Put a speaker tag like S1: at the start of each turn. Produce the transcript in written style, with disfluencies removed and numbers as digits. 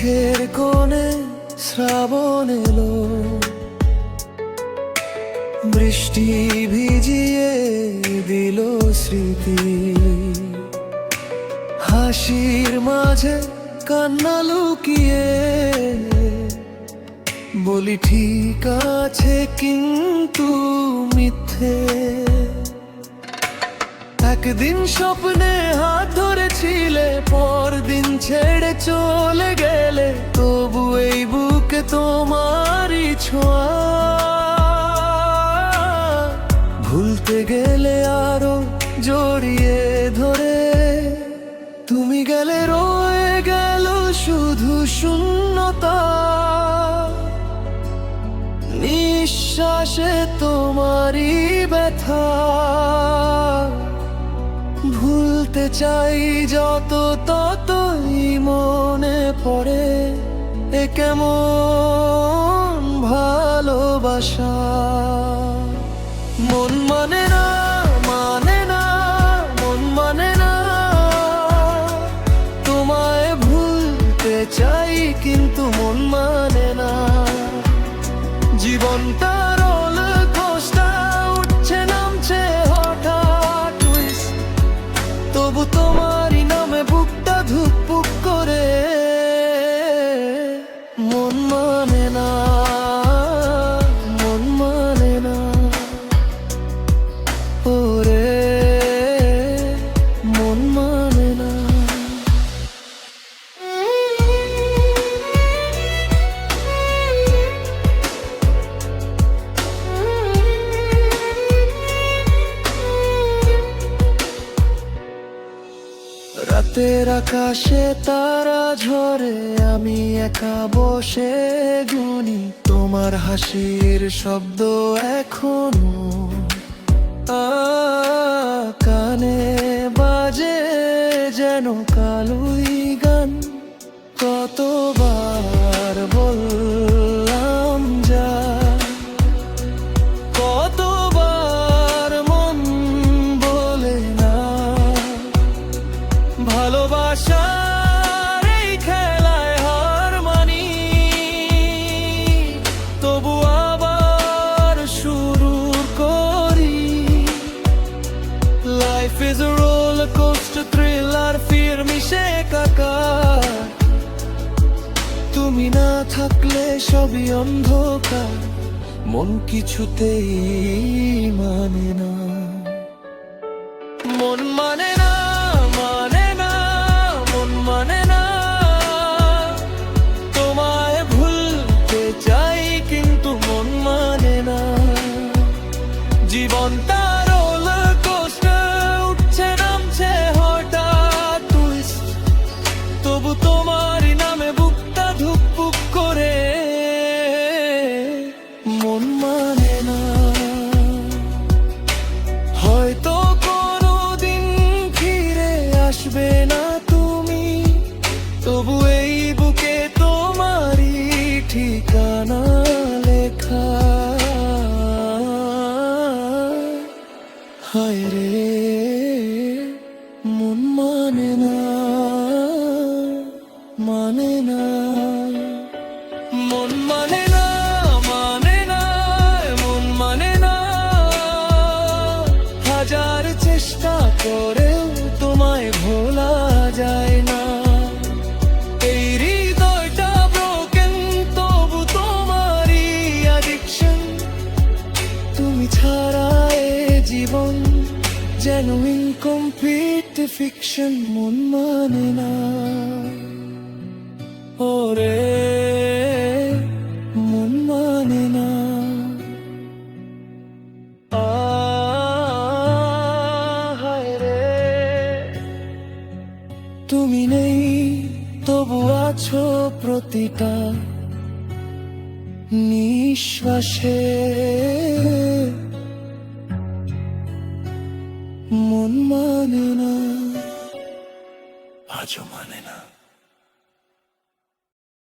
S1: চোখের কোণে শ্রাবণ এলো, বৃষ্টি ভিজিয়ে দিল স্মৃতি। হাসির মাঝে কান্না লুকিয়ে বলি ঠিক আছে কিন্তু মিথ্যে। একদিন স্বপ্নে হাত ধরেছিলে, পরদিন ছেড়ে চলে গেলে, তবু এই বুকে তোমারই ছোঁয়া। ভুলতে গেলে আরো জড়িয়ে ধরে, তুমি গেলে রয়ে গেল শুধু শূন্যতা। নিঃশ্বাসে তোমারই ব্যথা, ভুলতে চাই যত ততই মনে পড়ে এ কেমন ভালোবাসা। মন মানে না, মানে না, মন মানে না। তোমায় ভুলতে চাই কিন্তু মন মানে না। জীবনটা রোলার কোস্টার, উঠছে নামছে হঠাৎ টুইস্ট, তবু তোমারই নামে বুকটা ধুকপুক করে। মন মানে না, মন মানে না। ওরে মন মানে না। রাতের আকাশে তারা ঝরে, আমি একা বসে গুনি তোমার হাসির শব্দ এখনো কানে বাজে যেন কালুই গান। কতবার বললাম যা, কতবার মন বলে না। ভালোবাসার এই খেলায় হার মানি, তবু আবার শুরু করি। Life is a roller coaster, thrill আর ফিয়ার মিশে একাকার। তুমি না থাকলে সবই অন্ধকার, মন কিছুতেই মানে না। মন মানে না, মানে না, মন মানে না। তোমায় ভুলতে চাই কিন্তু মন মানে না। জীবনটা রোলার কোস্টার, উঠছে নামছে হঠাৎ টুইস্ট, তবু তোমারই নামে বুকটা ধুকপুক করে। মন মানে না। হয়তো কোনোদিন ফিরে আসবে না তুমি, তবু এই বুকে তোমারই ঠিকানা লেখা। হায় রে মন মানে না, মানে না। মন মানে না, মানে না, মন মানে না। হাজার চেষ্টা করেও তোমায় ভোলা যায় না। এই হৃদয়টা ব্রোকেন, তবু তোমারই অ্যাডিকশন। তুমি ছাড়া এ জীবন যেন ইনকমপ্লিট ফিকশন। মন মানে না। ওরে মন মানে না। হায় রে তুমি নেই, তবু আছো প্রতিটা নিঃশ্বাসে। মন মানে না, আজও মানে না।